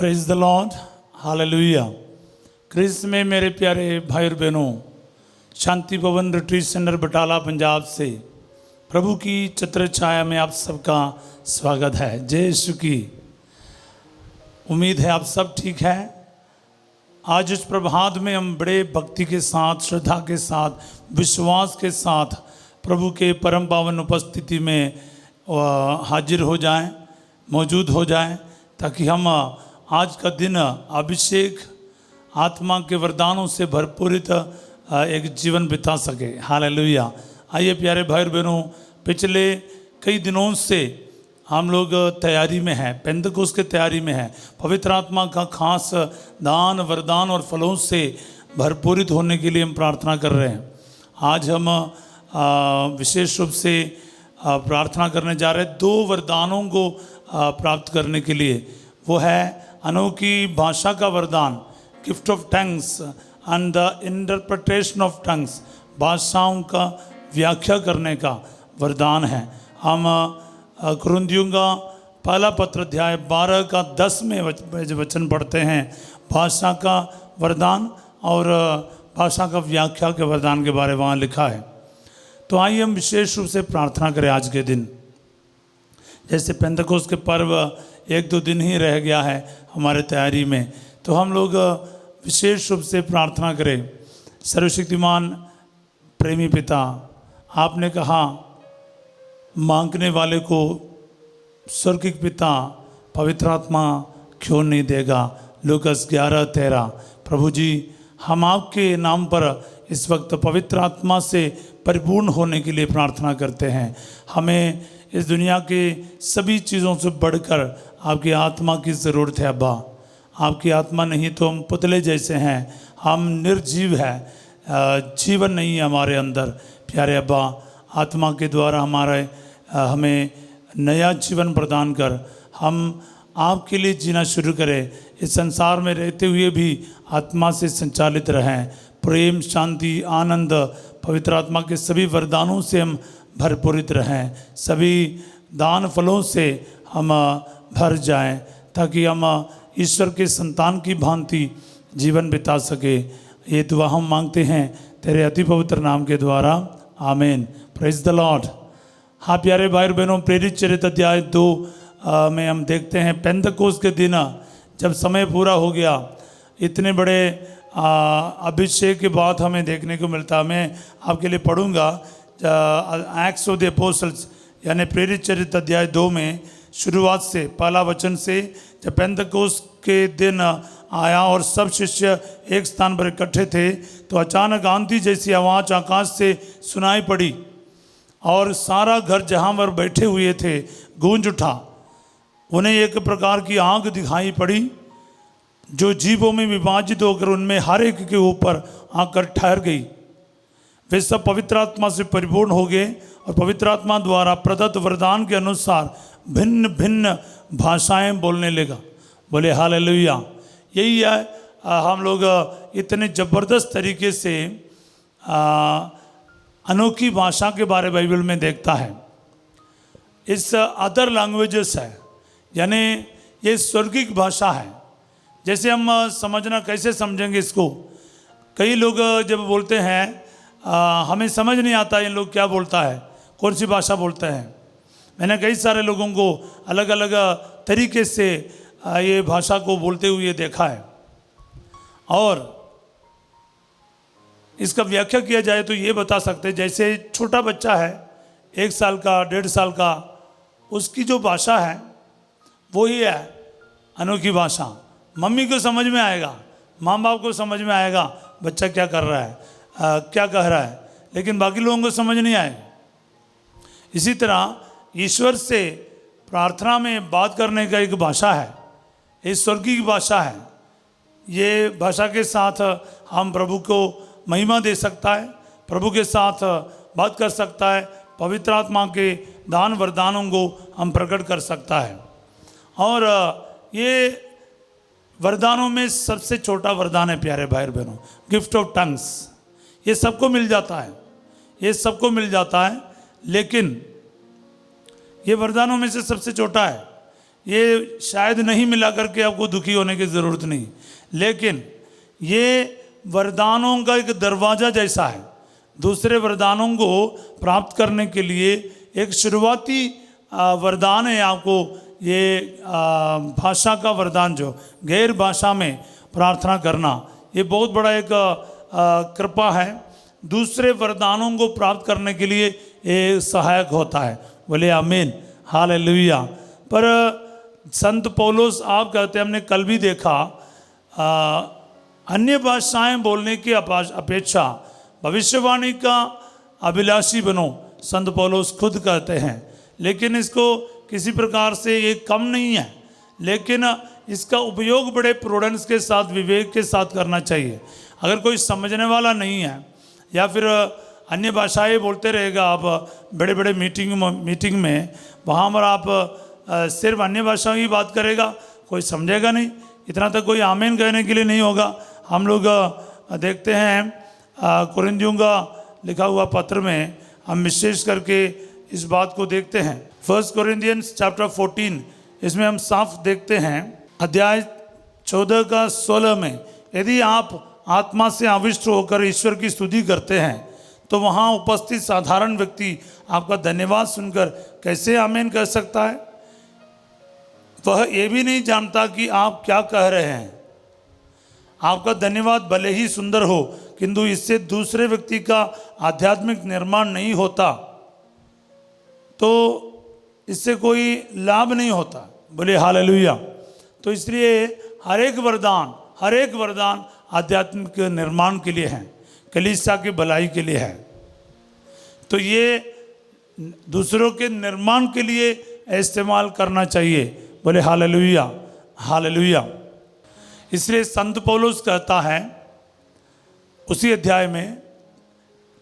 Praise the lord, hallelujah. क्रिस्त में मेरे प्यारे भाई और बहनों, शांति भवन रिट्रीट सेंटर बटाला पंजाब से प्रभु की छत्र छाया में आप सबका स्वागत है। जय यीशु की। उम्मीद है आप सब ठीक है। आज इस प्रभात में हम बड़े भक्ति के साथ, श्रद्धा के साथ, विश्वास के साथ प्रभु के परम पावन उपस्थिति में हाजिर हो जाएं, मौजूद हो जाएं, ताकि हम आज का दिन अभिषेक आत्मा के वरदानों से भरपूरित एक जीवन बिता सके। हालेलुया। आइए प्यारे भाई और बहनों, पिछले कई दिनों से हम लोग तैयारी में हैं, पेंतकोस्त की तैयारी में हैं। पवित्र आत्मा का खास दान, वरदान और फलों से भरपूरित होने के लिए हम प्रार्थना कर रहे हैं। आज हम विशेष रूप से प्रार्थना करने जा रहे हैं दो वरदानों को प्राप्त करने के लिए। वो है अनोखी भाषा का वरदान, gift of tongues and the interpretation of tongues, भाषाओं का व्याख्या करने का वरदान है। हम कुरिन्थियों का पहला पत्र अध्याय 12 का 10 में वचन पढ़ते हैं, भाषा का वरदान और भाषा का व्याख्या के वरदान के बारे में वहाँ लिखा है। तो आइए हम विशेष रूप से प्रार्थना करें आज के दिन। जैसे पेंतकोस्त के पर्व 1-2 दिन ही रह गया है हमारे तैयारी में, तो हम लोग विशेष रूप से प्रार्थना करें। सर्वशक्तिमान प्रेमी पिता, आपने कहा मांगने वाले को स्वर्गिक पिता पवित्र आत्मा क्यों नहीं देगा। लूकास 11:13। प्रभु जी, हम आपके नाम पर इस वक्त पवित्र आत्मा से परिपूर्ण होने के लिए प्रार्थना करते हैं। हमें इस दुनिया के सभी चीज़ों से बढ़कर आपकी आत्मा की ज़रूरत है। अब्बा, आपकी आत्मा नहीं तो हम पुतले जैसे हैं, हम निर्जीव हैं, जीवन नहीं है हमारे अंदर। प्यारे अब्बा, आत्मा के द्वारा हमें नया जीवन प्रदान कर हम आपके लिए जीना शुरू करें। इस संसार में रहते हुए भी आत्मा से संचालित रहें। प्रेम, शांति, आनंद, पवित्र आत्मा के सभी वरदानों से हम भरपूरित रहें। सभी दान फलों से हम भर जाएं, ताकि हम ईश्वर के संतान की भांति जीवन बिता सके। ये दुआ हम मांगते हैं तेरे अति पवित्र नाम के द्वारा, आमीन। Praise the Lord. हाँ प्यारे भाई बहनों, प्रेरित चरित्र अध्याय 2 में हम देखते हैं पेंतकोस्त के दिन जब समय पूरा हो गया, इतने बड़े अभिषेक के बाद हमें देखने को मिलता। मैं आपके लिए पढ़ूंगा एक्ट्स ऑफ द एपोस्टल्स यानी प्रेरित चरित्र अध्याय 2 में शुरुआत से पहला वचन से। जब पेंतकोस्त के दिन आया और सब शिष्य एक स्थान पर इकट्ठे थे, तो अचानक आंधी जैसी आवाज़ आकाश से सुनाई पड़ी और सारा घर जहाँ पर बैठे हुए थे गूंज उठा। उन्हें एक प्रकार की आग दिखाई पड़ी जो जीवों में विभाजित होकर उनमें हर एक के ऊपर आकर ठहर गई। वे सब पवित्र आत्मा से परिपूर्ण हो गए और पवित्र आत्मा द्वारा प्रदत्त वरदान के अनुसार भिन्न भिन्न भाषाएं बोलने लगा। बोले हालेलुया। यही है, हम लोग इतने ज़बरदस्त तरीके से अनोखी भाषा के बारे बाइबल में देखता है। इस अदर लैंग्वेजेस है, यानी ये स्वर्गिक भाषा है। जैसे हम समझना, कैसे समझेंगे इसको? कई लोग जब बोलते हैं हमें समझ नहीं आता इन लोग क्या बोलता है, कौन सी भाषा बोलते हैं। मैंने कई सारे लोगों को अलग अलग तरीके से ये भाषा को बोलते हुए देखा है। और इसका व्याख्या किया जाए तो ये बता सकते हैं, जैसे छोटा बच्चा है 1 साल का, 1.5 साल का, उसकी जो भाषा है वही है अनोखी भाषा। मम्मी को समझ में आएगा, माँ बाप को समझ में आएगा बच्चा क्या कर रहा है, क्या कह रहा है, लेकिन बाकी लोगों को समझ नहीं आएगा। इसी तरह ईश्वर से प्रार्थना में बात करने का एक भाषा है, ये स्वर्गीय भाषा है। ये भाषा के साथ हम प्रभु को महिमा दे सकता है, प्रभु के साथ बात कर सकता है, पवित्र आत्मा के दान वरदानों को हम प्रकट कर सकता है। और ये वरदानों में सबसे छोटा वरदान है प्यारे भाई बहनों, गिफ्ट ऑफ टंग्स। ये सबको मिल जाता है, ये सबको मिल जाता है, लेकिन ये वरदानों में से सबसे छोटा है। ये शायद नहीं मिला करके आपको दुखी होने की ज़रूरत नहीं, लेकिन ये वरदानों का एक दरवाज़ा जैसा है। दूसरे वरदानों को प्राप्त करने के लिए एक शुरुआती वरदान है आपको, ये भाषा का वरदान, जो गैर भाषा में प्रार्थना करना, ये बहुत बड़ा एक कृपा है। दूसरे वरदानों को प्राप्त करने के लिए ये सहायक होता है। बोले आमीन, हालेलुया। पर संत पौलुस आप कहते हैं, हमने कल भी देखा, अन्य भाषाएं बोलने की अपेक्षा भविष्यवाणी का अभिलाषी बनो, संत पौलुस खुद कहते हैं। लेकिन इसको किसी प्रकार से ये कम नहीं है, लेकिन इसका उपयोग बड़े प्रूडेंस के साथ, विवेक के साथ करना चाहिए। अगर कोई समझने वाला नहीं है या फिर अन्य भाषाएं बोलते रहेगा, आप बड़े बड़े मीटिंग में वहाँ पर आप सिर्फ अन्य भाषाओं की बात करेगा, कोई समझेगा नहीं, इतना तक कोई आमीन कहने के लिए नहीं होगा। हम लोग देखते हैं कुरिन्थियों का लिखा हुआ पत्र में हम विशेष करके इस बात को देखते हैं। 1 कोरिन्थियंस चैप्टर 14, इसमें हम साफ देखते हैं अध्याय 14 का 16 में, यदि आप आत्मा से आविष्ट होकर ईश्वर की स्तुति करते हैं तो वहाँ उपस्थित साधारण व्यक्ति आपका धन्यवाद सुनकर कैसे आमीन कह सकता है? वह ये भी नहीं जानता कि आप क्या कह रहे हैं। आपका धन्यवाद भले ही सुंदर हो, किंतु इससे दूसरे व्यक्ति का आध्यात्मिक निर्माण नहीं होता, तो इससे कोई लाभ नहीं होता। बोले हालेलुया। तो इसलिए हर एक वरदान आध्यात्मिक निर्माण के लिए है, कलीसिया की भलाई के लिए है। तो ये दूसरों के निर्माण के लिए इस्तेमाल करना चाहिए। बोले हालेलुया, हालेलुया। इसलिए संत पौलुस कहता है उसी अध्याय में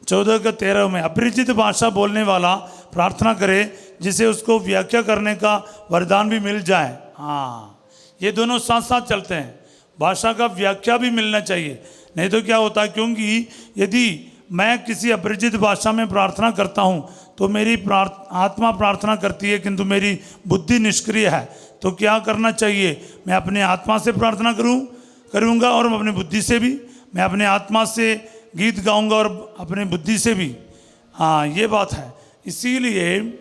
14 का 13 में, अपरिचित भाषा बोलने वाला प्रार्थना करे जिसे उसको व्याख्या करने का वरदान भी मिल जाए। हाँ, ये दोनों साथ साथ चलते हैं। भाषा का व्याख्या भी मिलना चाहिए, नहीं तो क्या होता है, क्योंकि यदि मैं किसी अपरिचित भाषा में प्रार्थना करता हूँ तो मेरी आत्मा प्रार्थना करती है किंतु मेरी बुद्धि निष्क्रिय है। तो क्या करना चाहिए? मैं अपने आत्मा से प्रार्थना करूँगा और अपनी बुद्धि से भी, मैं अपने आत्मा से गीत गाऊंगा और अपनी बुद्धि से भी। हाँ, ये बात है। इसीलिए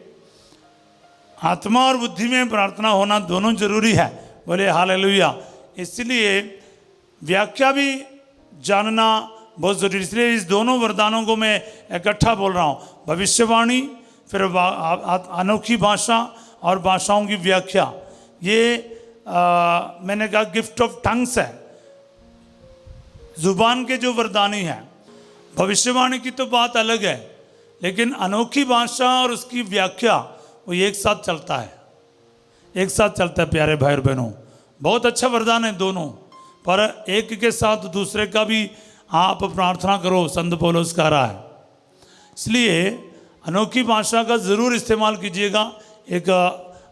आत्मा और बुद्धि में प्रार्थना होना दोनों जरूरी है। बोले हालेलुया। इसलिए व्याख्या भी जानना बहुत जरूरी। इसलिए इस दोनों वरदानों को मैं इकट्ठा बोल रहा हूँ, भविष्यवाणी, फिर अनोखी भाषा और भाषाओं की व्याख्या। ये मैंने कहा गिफ्ट ऑफ टंग्स है, जुबान के जो वरदानी है। भविष्यवाणी की तो बात अलग है, लेकिन अनोखी भाषा और उसकी व्याख्या वो एक साथ चलता है, एक साथ चलता है। प्यारे भाई और बहनों, बहुत अच्छा वरदान है दोनों, पर एक के साथ दूसरे का भी आप प्रार्थना करो, संत पौलुस कह रहा है। इसलिए अनोखी भाषा का ज़रूर इस्तेमाल कीजिएगा। एक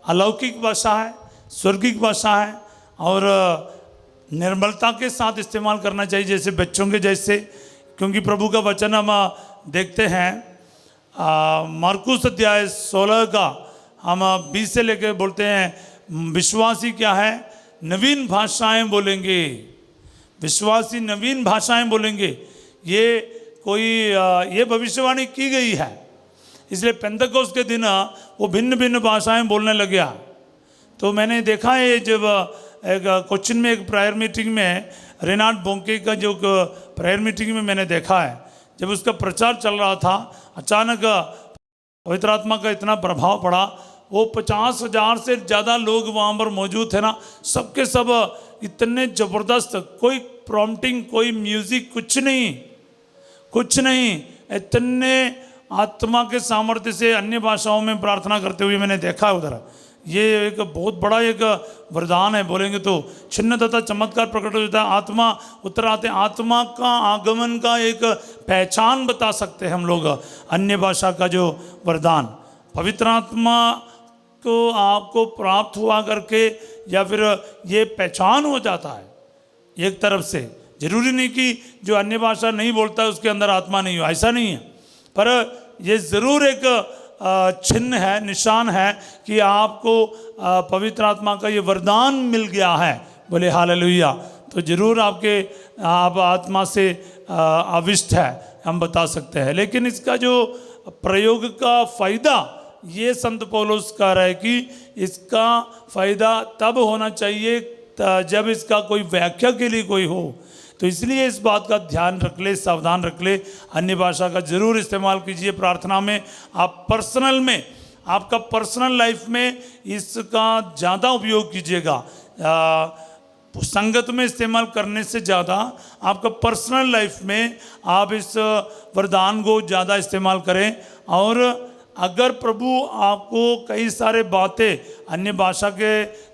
अलौकिक भाषा है, स्वर्गिक भाषा है, और निर्मलता के साथ इस्तेमाल करना चाहिए, जैसे बच्चों के जैसे। क्योंकि प्रभु का वचन हम देखते हैं मार्कुस अध्याय 16 का हम 20 से लेकर बोलते हैं, विश्वासी क्या है? नवीन भाषाएं बोलेंगे। विश्वासी नवीन भाषाएं बोलेंगे। ये कोई ये भविष्यवाणी की गई है। इसलिए पेंतकोस्त के दिन वो भिन्न भिन्न भाषाएं बोलने लग गया। तो मैंने देखा है, जब एक कोचिन में एक प्रायर मीटिंग में रेनाल्ड बोंके का जो प्रायर मीटिंग में मैंने देखा है, जब उसका प्रचार चल रहा था, अचानक पवित्र आत्मा का इतना प्रभाव पड़ा। वो 50,000 से ज़्यादा लोग वहाँ पर मौजूद थे ना, सबके सब इतने ज़बरदस्त, कोई प्रॉम्प्टिंग, कोई म्यूज़िक, कुछ नहीं, इतने आत्मा के सामर्थ्य से अन्य भाषाओं में प्रार्थना करते हुए मैंने देखा उधर। ये एक बहुत बड़ा एक वरदान है। बोलेंगे तो छिन्न तथा चमत्कार प्रकट हो जाता है। आत्मा उतर आते, आत्मा का आगमन का एक पहचान बता सकते हैं हम लोग। अन्य भाषा का जो वरदान, पवित्र आत्मा को आपको प्राप्त हुआ करके या फिर ये पहचान हो जाता है एक तरफ से। जरूरी नहीं कि जो अन्य भाषा नहीं बोलता है उसके अंदर आत्मा नहीं हो, ऐसा नहीं है। पर ये ज़रूर एक चिन्ह है, निशान है कि आपको पवित्र आत्मा का ये वरदान मिल गया है। बोले हालेलुया। तो जरूर आप आत्मा से आविष्ट है, हम बता सकते हैं। लेकिन इसका जो प्रयोग का फ़ायदा, ये संत पौलुस कह रहा है कि इसका फ़ायदा तब होना चाहिए जब इसका कोई व्याख्या के लिए कोई हो। तो इसलिए इस बात का ध्यान रख ले, सावधान रख ले, अन्य भाषा का जरूर इस्तेमाल कीजिए प्रार्थना में। आप पर्सनल में, आपका पर्सनल लाइफ में इसका ज़्यादा उपयोग कीजिएगा। संगत में इस्तेमाल करने से ज़्यादा आपका पर्सनल लाइफ में आप इस वरदान को ज़्यादा इस्तेमाल करें। और अगर प्रभु आपको कई सारे बातें अन्य भाषा के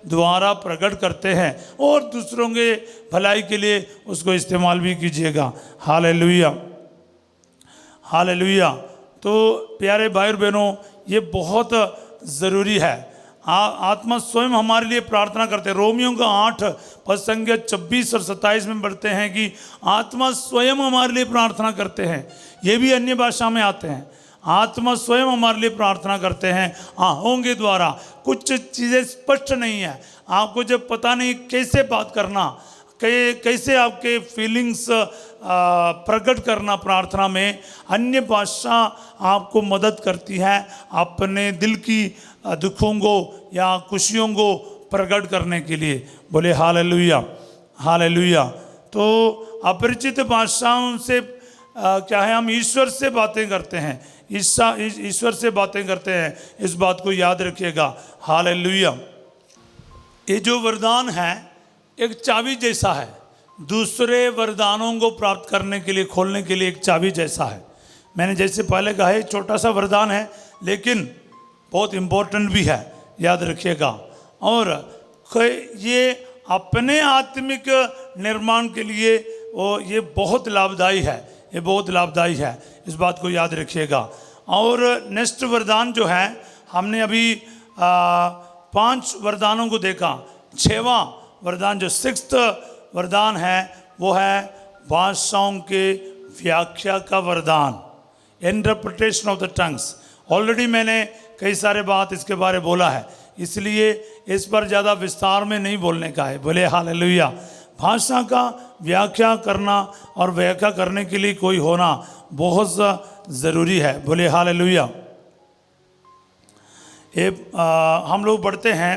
द्वारा प्रकट करते हैं और दूसरों के भलाई के लिए उसको इस्तेमाल भी कीजिएगा। Hallelujah, hallelujah. तो प्यारे भाई और बहनों, ये बहुत ज़रूरी है। आत्मा स्वयं हमारे लिए प्रार्थना करते हैं। रोमियों का 8 पद संख्या 26 और 27 में पढ़ते हैं कि आत्मा स्वयं हमारे लिए प्रार्थना करते हैं। ये भी अन्य भाषा में आते हैं। आत्मा स्वयं हमारे लिए प्रार्थना करते हैं आहों के द्वारा। कुछ चीज़ें स्पष्ट नहीं है, आपको जब पता नहीं कैसे बात करना, कैसे आपके फीलिंग्स प्रकट करना प्रार्थना में, अन्य भाषा आपको मदद करती है अपने दिल की दुखों को या खुशियों को प्रकट करने के लिए। बोले हालेलुया, हालेलुया। तो अपरिचित भाषाओं से क्या है, हम ईश्वर से बातें करते हैं, ईश्वर से बातें करते हैं। इस बात को याद रखिएगा। हालेलुया। ये जो वरदान है एक चाबी जैसा है, दूसरे वरदानों को प्राप्त करने के लिए, खोलने के लिए एक चाबी जैसा है। मैंने जैसे पहले कहा है, छोटा सा वरदान है लेकिन बहुत इम्पोर्टेंट भी है, याद रखिएगा। और ये अपने आत्मिक निर्माण के लिए ये बहुत लाभदायी है, ये बहुत लाभदायी है, इस बात को याद रखिएगा। और नेक्स्ट वरदान जो है, हमने अभी 5 वरदानों को देखा। 6वां वरदान जो 6th वरदान है वो है भाषाओं के व्याख्या का वरदान, interpretation of the tongues. Already मैंने कई सारे बात इसके बारे बोला है, इसलिए इस पर ज़्यादा विस्तार में नहीं बोलने का है। बोले हालेलुया। भाषा का व्याख्या करना और व्याख्या करने के लिए कोई होना बहुत ज़रूरी है। बोले हालेलुया। हम लोग पढ़ते हैं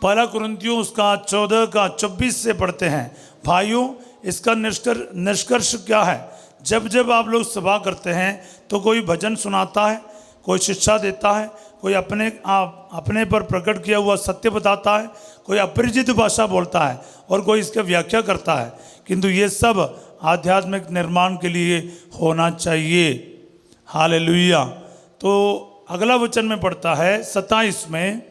1 कुरिन्थियों उसका 14 का 24 से पढ़ते हैं। भाइयों, इसका निष्कर्ष क्या है? जब जब आप लोग सभा करते हैं तो कोई भजन सुनाता है, कोई शिक्षा देता है, कोई अपने पर प्रकट किया हुआ सत्य बताता है, कोई अपरिचित भाषा बोलता है और कोई इसकी व्याख्या करता है, किंतु ये सब आध्यात्मिक निर्माण के लिए होना चाहिए। हालेलुया। तो अगला वचन में पढ़ता है 27 में,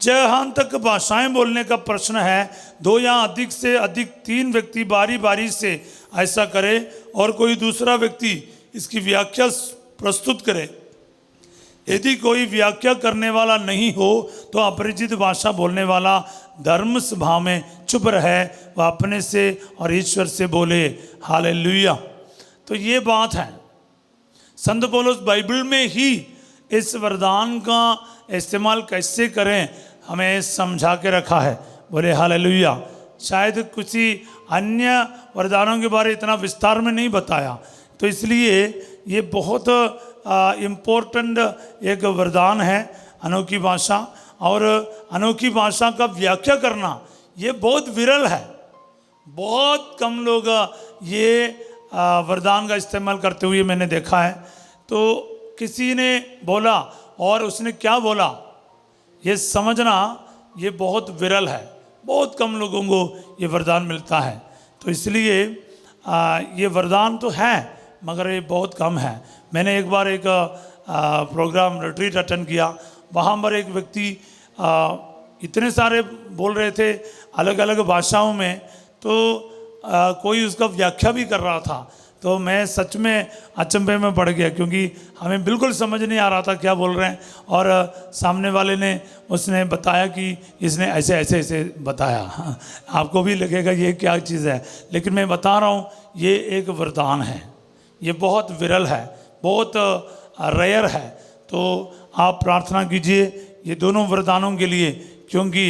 जहाँ तक भाषाएं बोलने का प्रश्न है, 2 या अधिक से अधिक 3 व्यक्ति बारी बारी से ऐसा करे और कोई दूसरा व्यक्ति इसकी व्याख्या प्रस्तुत करे। यदि कोई व्याख्या करने वाला नहीं हो तो अपरिचित भाषा बोलने वाला धर्म सभा में चुप रहे, वह अपने से और ईश्वर से बोले। हालेलुया। तो ये बात है, संत पौलुस बाइबल में ही इस वरदान का इस्तेमाल कैसे करें हमें समझा के रखा है। बोले हालेलुया। शायद कुछ अन्य वरदानों के बारे इतना विस्तार में नहीं बताया, तो इसलिए ये बहुत इम्पोर्टेंट एक वरदान है, अनोखी भाषा। और अनोखी भाषा का व्याख्या करना ये बहुत विरल है, बहुत कम लोग ये वरदान का इस्तेमाल करते हुए मैंने देखा है। तो किसी ने बोला और उसने क्या बोला ये समझना ये बहुत विरल है, बहुत कम लोगों को ये वरदान मिलता है। तो इसलिए ये वरदान तो है मगर ये बहुत कम है। मैंने एक बार एक प्रोग्राम रिट्रीट अटेंड किया, वहाँ पर एक व्यक्ति इतने सारे बोल रहे थे अलग अलग भाषाओं में, तो कोई उसका व्याख्या भी कर रहा था। तो मैं सच में अचंभे में पड़ गया, क्योंकि हमें बिल्कुल समझ नहीं आ रहा था क्या बोल रहे हैं। और सामने वाले ने उसने बताया कि इसने ऐसे ऐसे ऐसे बताया। आपको भी लगेगा ये क्या चीज़ है, लेकिन मैं बता रहा हूँ ये एक वरदान है, ये बहुत विरल है, बहुत रेयर है। तो आप प्रार्थना कीजिए ये दोनों वरदानों के लिए, क्योंकि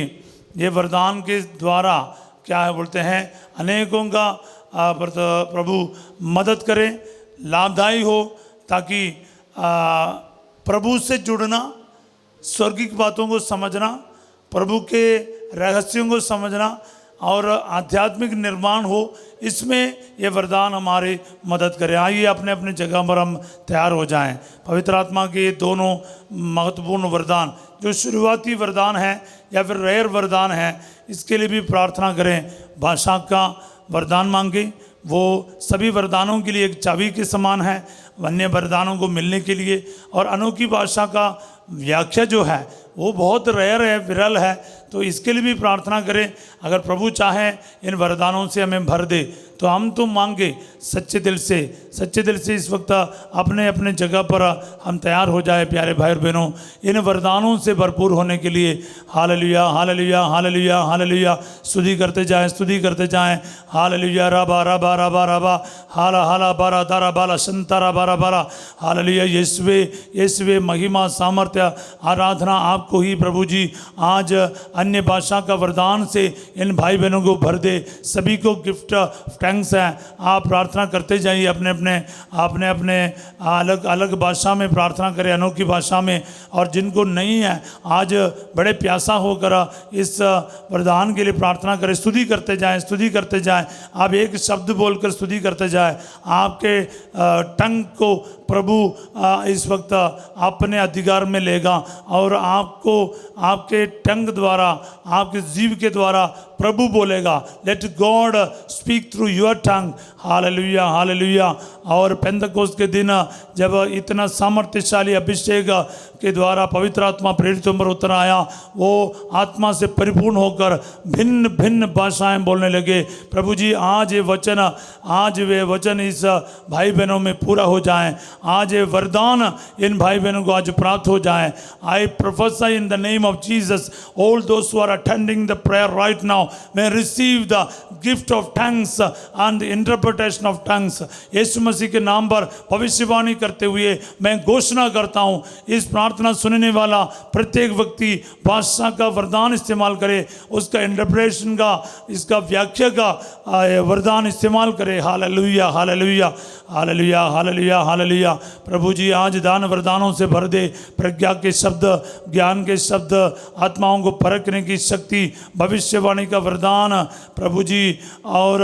ये वरदान के द्वारा क्या है बोलते हैं अनेकों का प्रभु मदद करें, लाभदायी हो, ताकि प्रभु से जुड़ना, स्वर्गिक बातों को समझना, प्रभु के रहस्यों को समझना और आध्यात्मिक निर्माण हो, इसमें ये वरदान हमारी मदद करें। आइए अपने अपने जगह पर हम तैयार हो जाएं। पवित्र आत्मा के ये दोनों महत्वपूर्ण वरदान, जो शुरुआती वरदान है या फिर रेयर वरदान है, इसके लिए भी प्रार्थना करें। भाषा का वरदान मांगे, वो सभी वरदानों के लिए एक चाबी के समान है अन्य वरदानों को मिलने के लिए। और अनोखी भाषा का व्याख्या जो है वो बहुत रेयर है, विरल है, तो इसके लिए भी प्रार्थना करें। अगर प्रभु चाहे इन वरदानों से हमें भर दे तो हम तो मांगे सच्चे दिल से इस वक्त अपने अपने जगह पर हम तैयार हो जाए। प्यारे भाई और बहनों, इन वरदानों से भरपूर होने के लिए हालेलुया हालेलुया हालेलुया हालेलुया स्तुति करते जाएं। हालेलुया रबा रबा रबा रबा हाला हाला बारा दारा बाला शंतारा बारा बारा हालेलुया। यीशुवे महिमा सामर्थ्य आराधना आपको ही प्रभु जी आज अन्य भाषा का वरदान से इन भाई बहनों को भर दे। सभी को गिफ्ट थैंक्स है। आप प्रार्थना करते जाइए, अपने अपने अलग अलग भाषा में प्रार्थना करें, अनोखी भाषा में। और जिनको नहीं है आज बड़े प्यासा होकर इस वरदान के लिए प्रार्थना करें। स्तुति करते जाएं। आप एक शब्द बोलकर स्तुति करते जाएं। आपके टंग को प्रभु इस वक्त अपने अधिकार में लेगा और आपको आपके टंग द्वारा, आपके जीव के द्वारा प्रभु बोलेगा। Let God speak through your tongue. Hallelujah hallelujah. और पेंतकोस्त के दिन जब इतना सामर्थ्यशाली अभिषेक के द्वारा पवित्र आत्मा प्रेरितों पर उतर आया, वो आत्मा से परिपूर्ण होकर भिन्न भिन्न भाषाएं बोलने लगे। प्रभु जी आज वे वचन इस भाई बहनों में पूरा हो जाएं। आज ये वरदान इन भाई बहनों को आज प्राप्त हो जाएं। I prophesy in the name of Jesus, all those who are attending the prayer right now may receive the gift of tongues and the interpretation of tongues। यीशु मसीह के नाम पर भविष्यवाणी करते हुए मैं घोषणा करता हूँ, इस प्रार्थना सुनने वाला प्रत्येक व्यक्ति भाषा का वरदान इस्तेमाल करे, उसका इंटरप्रेशन का, इसका व्याख्या का वरदान इस्तेमाल करे। Hallelujah hallelujah hallelujah hallelujah hallelujah. प्रभु जी आज दान वरदानों से भर दे। प्रज्ञा के शब्द, ज्ञान के शब्द, आत्माओं को परखने की शक्ति, भविष्यवाणी का वरदान प्रभु जी, और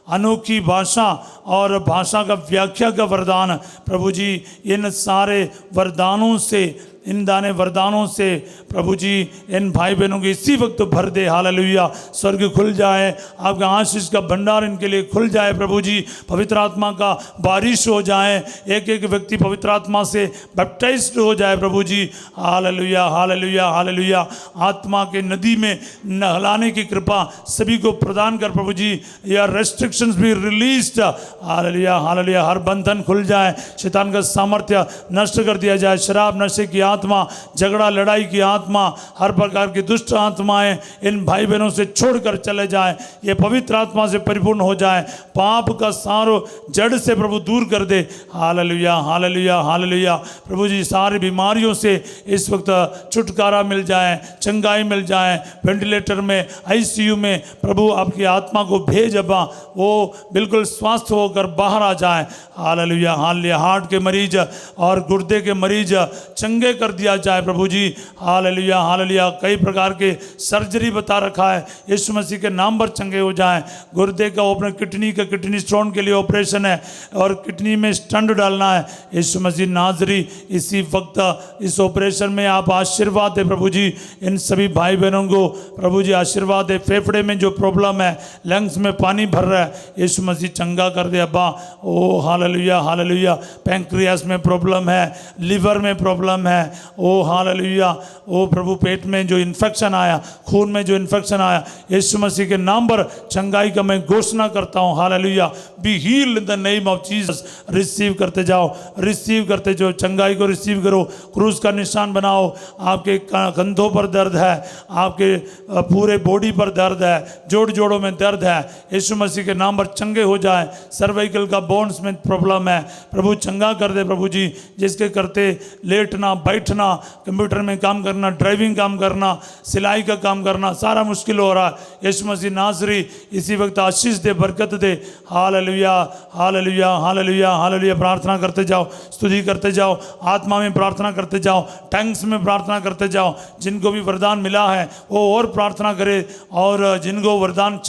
अनोखी भाषा और भाषा का व्याख्या का वरदान प्रभु जी, इन सारे वरदानों से, इन दाने वरदानों से प्रभु जी इन भाई बहनों को इसी वक्त भर दे। हालेलुया। स्वर्ग खुल जाए, आपका आशीष का भंडार इनके लिए खुल जाए। प्रभु जी पवित्र आत्मा का बारिश हो जाए, एक एक व्यक्ति पवित्र आत्मा से बैप्टाइज्ड हो जाए। प्रभु जी हालेलुया हालेलुया हालेलुया। आत्मा के नदी में नहलाने की कृपा सभी को प्रदान कर प्रभु जी। या रेस्ट्रिक्शंस भी रिलीज्ड। Hallelujah hallelujah. हर बंधन खुल जाए, शैतान का सामर्थ्य नष्ट कर दिया जाए। शराब नशे की आत्मा, झगड़ा लड़ाई की आत्मा, हर प्रकार की दुष्ट आत्माएं इन भाई बहनों से छोड़कर चले जाएं। ये पवित्र आत्मा से परिपूर्ण हो जाए। पाप का सारो जड़ से प्रभु दूर कर दे। Hallelujah hallelujah hallelujah. प्रभु जी सारी बीमारियों से इस वक्त छुटकारा मिल जाए, चंगाई मिल जाए। वेंटिलेटर में, आईसीयू में प्रभु आपकी आत्मा को भेज अब्बा, वो बिल्कुल स्वस्थ होकर बाहर आ जाए। Hallelujah hallelujah. हार्ट के मरीज और गुर्दे के मरीज चंगे कर दिया जाए प्रभु जी। Hallelujah hallelujah. कई प्रकार के सर्जरी बता रखा है, यीशु मसीह के नाम पर चंगे हो जाएं। गुर्दे का ओपन, किडनी स्टोन के लिए ऑपरेशन है और किडनी में स्टंट डालना है। यीशु मसीह नाजरी इसी वक्त इस ऑपरेशन में आप आशीर्वाद दे प्रभु जी। इन सभी भाई बहनों को प्रभु जी आशीर्वाद दे। फेफड़े में जो प्रॉब्लम है, लंग्स में पानी भर रहा है, यीशु मसीह चंगा कर दे अब्बा। ओ हालेलुया हालेलुया। पैंक्रियास में प्रॉब्लम है, लिवर में प्रॉब्लम है, ओ हालेलुया, ओ प्रभु पेट में जो इन्फेक्शन आया, खून में जो इन्फेक्शन आया, यीशु मसीह के नाम पर चंगाई का मैं घोषणा करता हूँ। Hallelujah, be healed in the name of Jesus. Receive करते जाओ, रिसीव करते जाओ, चंगाई को रिसीव करो। क्रूस का निशान बनाओ। आपके कंधों पर दर्द है, आपके पूरे बॉडी पर दर्द है, जोड़ जोड़ों में दर्द है, यीशु मसीह के नाम पर चंगे हो जाए। सर्वाइकल का बोन्स में प्रॉब्लम है, प्रभु चंगा कर दे प्रभु जी। जिसके करते लेटना, बैठना, कंप्यूटर में काम करना, ड्राइविंग काम करना, सिलाई का काम करना सारा मुश्किल हो रहा है। यीशु मसीह नासरी इसी वक्त आशीष दे, बरकत दे। Hallelujah, hallelujah, hallelujah, hallelujah. प्रार्थना करते जाओ, स्तुति करते जाओ, आत्मा में प्रार्थना करते जाओ, टंग्स में प्रार्थना करते जाओ। जिनको भी वरदान मिला है वो और प्रार्थना करे, और जिनको वरदान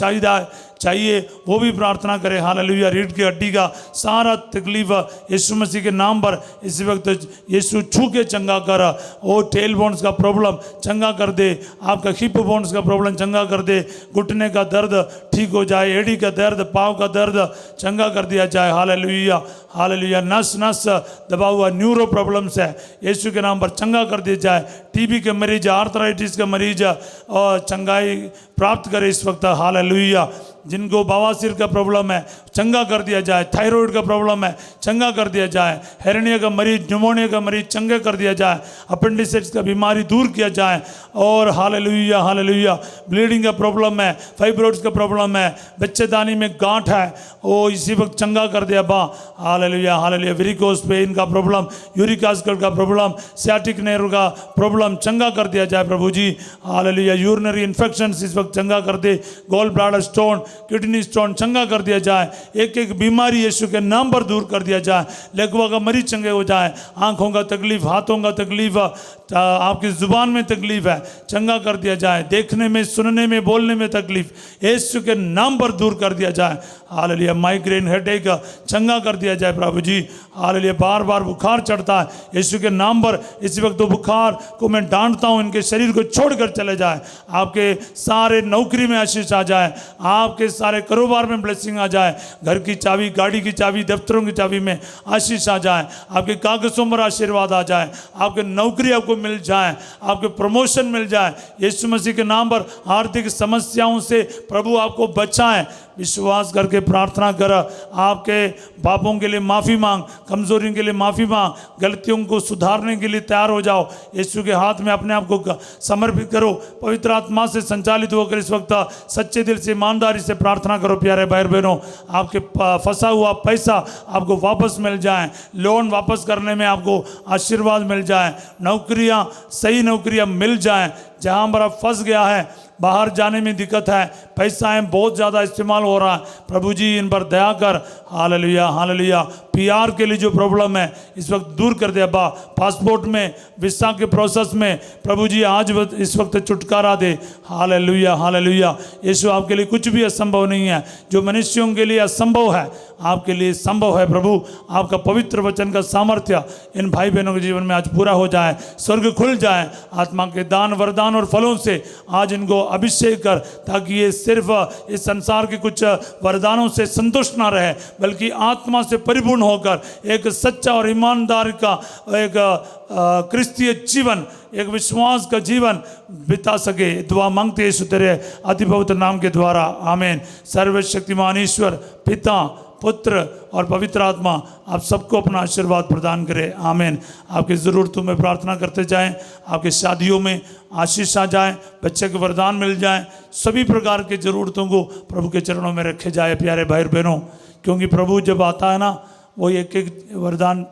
चाहिए वो भी प्रार्थना करे। हालेलुया। रीढ़ की हड्डी का सारा तकलीफ यीशु मसीह के नाम पर इस वक्त यीशु छू के चंगा कर। ओ टेल बोन्स का प्रॉब्लम चंगा कर दे, आपका हिप बोन्स का प्रॉब्लम चंगा कर दे, घुटने का दर्द ठीक हो जाए, एड़ी का दर्द, पाँव का दर्द चंगा कर दिया जाए। Hallelujah, hallelujah. नस नस दबा हुआ न्यूरो प्रॉब्लम्स है, यीशु के नाम पर चंगा कर दिया जाए। टीबी के मरीज, आर्थराइटिस के मरीज और चंगाई प्राप्त करे इस वक्त। हालेलुया। जिनको बवासीर का प्रॉब्लम है चंगा कर दिया जाए, थायराइड का प्रॉब्लम है चंगा कर दिया जाए, हेरनिया का मरीज, न्यूमोनिया का मरीज चंगे कर दिया जाए, अपेंडिसाइटिस का बीमारी दूर किया जाए। और हालेलुया, हालेलुया। ब्लीडिंग का प्रॉब्लम है, फाइब्रोइड्स का प्रॉब्लम है, बच्चेदानी में गांठ है, वो इसी वक्त चंगा कर दिया बा। Hallelujah, hallelujah. वेरिकोस पेन का प्रॉब्लम, यूरिक एसिड का प्रॉब्लम, सियाटिक नर्व का प्रॉब्लम चंगा कर दिया जाए प्रभु जी। हालेलुया। यूरिनरी इन्फेक्शन इस वक्त चंगा कर दे, gall bladder stone, kidney stone चंगा कर दिया जाए। एक एक बीमारी यीशु के नाम पर दूर कर दिया जाए। लकवा का मरीज चंगे हो जाए, आंखों का तकलीफ, हाथों का तकलीफ, आपकी जुबान में तकलीफ है चंगा कर दिया जाए, देखने में, सुनने में, बोलने में तकलीफ यीशु के नाम पर दूर कर दिया जाए। हालेलुया। माइग्रेन, हेडेक चंगा कर दिया जाए प्रभु जी। हालेलुया। बार बार बुखार चढ़ता है, यीशु के नाम पर इस वक्त तो बुखार को मैं डांटता हूँ, इनके शरीर को छोड़कर चले जाए। आपके सारे नौकरी में आशीष आ जाए, आपके सारे कारोबार में ब्लेसिंग आ जाए, घर की चाबी, गाड़ी की चाबी, दफ्तरों की चाबी में आशीष आ जाए, आपके कागजों पर आशीर्वाद आ जाए, आपके नौकरी आपको मिल जाए, आपके प्रमोशन मिल जाए। यीशु मसीह के नाम पर आर्थिक समस्याओं से प्रभु आपको बचाए। विश्वास करके प्रार्थना कर, आपके पापों के लिए माफ़ी मांग, कमजोरियों के लिए माफ़ी मांग, गलतियों को सुधारने के लिए तैयार हो जाओ। यीशु के हाथ में अपने आप को समर्पित करो, पवित्र आत्मा से संचालित होकर इस वक्त सच्चे दिल से, ईमानदारी से प्रार्थना करो। प्यारे भाई बहनों, आपके फंसा हुआ पैसा आपको वापस मिल जाए, लोन वापस करने में आपको आशीर्वाद मिल जाए, नौकरियां, सही नौकरियां मिल जाएं। जहां पर आप फंस गया है, बाहर जाने में दिक्कत है, पैसा है बहुत ज़्यादा इस्तेमाल हो रहा है, प्रभु जी इन पर दया कर। Hallelujah, hallelujah. पीआर के लिए जो प्रॉब्लम है इस वक्त दूर कर दे अब्बा। पासपोर्ट में, वीसा के प्रोसेस में प्रभु जी आज इस वक्त छुटकारा दे। Hallelujah, hallelujah. यीशु आपके लिए कुछ भी असंभव नहीं है, जो मनुष्यों के लिए असंभव है आपके लिए संभव है। प्रभु आपका पवित्र वचन का सामर्थ्य इन भाई बहनों के जीवन में आज पूरा हो जाए, स्वर्ग खुल जाए, आत्मा के दान, वरदान और फलों से आज इनको अभिषेक कर, ताकि ये सिर्फ इस संसार के कुछ वरदानों से संतुष्ट ना रहे, बल्कि आत्मा से परिपूर्ण होकर एक सच्चा और ईमानदार का एक क्रिस्तीय जीवन, एक विश्वास का जीवन बिता सके। दुआ मांगते हैं यीशु तेरे अति पवित्र नाम के द्वारा, आमीन। सर्वशक्तिमान ईश्वर पिता, पुत्र और पवित्र आत्मा आप सबको अपना आशीर्वाद प्रदान करे, आमीन। आपकी ज़रूरतों में प्रार्थना करते जाएं, आपकी शादियों में आशीष आ जाए, बच्चे के वरदान मिल जाए, सभी प्रकार की ज़रूरतों को प्रभु के चरणों में रखे जाए प्यारे भाई बहनों। क्योंकि प्रभु जब आता है ना, वो एक एक वरदान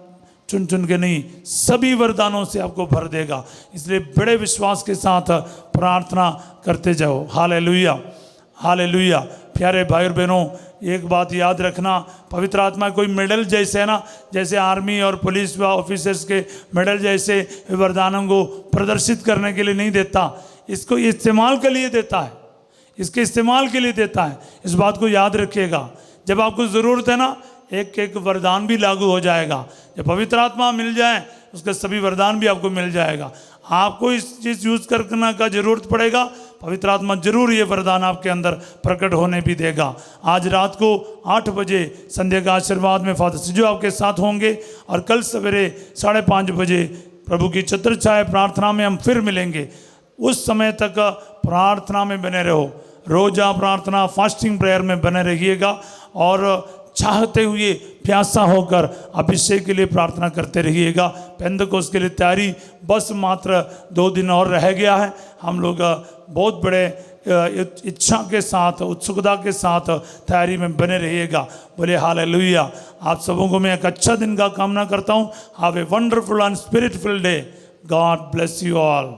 चुन चुन के नहीं, सभी वरदानों से आपको भर देगा। इसलिए बड़े विश्वास के साथ प्रार्थना करते जाओ। Hallelujah, hallelujah. प्यारे भाई और बहनों, एक बात याद रखना, पवित्र आत्मा कोई मेडल जैसे है ना, जैसे आर्मी और पुलिस व ऑफिसर्स के मेडल जैसे वरदानों को प्रदर्शित करने के लिए नहीं देता, इसको इस्तेमाल के लिए देता है, इसके इस्तेमाल के लिए देता है। इस बात को याद रखिएगा। जब आपको ज़रूरत है ना, एक एक वरदान भी लागू हो जाएगा। जब पवित्र आत्मा मिल जाए, उसके सभी वरदान भी आपको मिल जाएगा। आपको इस चीज़ यूज़ करने का जरूरत पड़ेगा, पवित्र आत्मा जरूर ये वरदान आपके अंदर प्रकट होने भी देगा। आज रात को 8 बजे संध्या का आशीर्वाद में फादर सिजो आपके साथ होंगे, और कल सवेरे 5:30 बजे प्रभु की छत्र छाया प्रार्थना में हम फिर मिलेंगे। उस समय तक प्रार्थना में बने रहो, रोजा प्रार्थना फास्टिंग प्रेयर में बने रहिएगा और चाहते हुए प्यासा होकर अभिषेक के लिए प्रार्थना करते रहिएगा। पेंतकोस्त के लिए तैयारी बस मात्र 2 दिन और रह गया है। हम लोग बहुत बड़े इच्छा के साथ, उत्सुकता के साथ तैयारी में बने रहिएगा। बोले हालेलुया। आप सबों को मैं एक अच्छा दिन का कामना करता हूँ। Have a wonderful and spirit field day. God bless you all.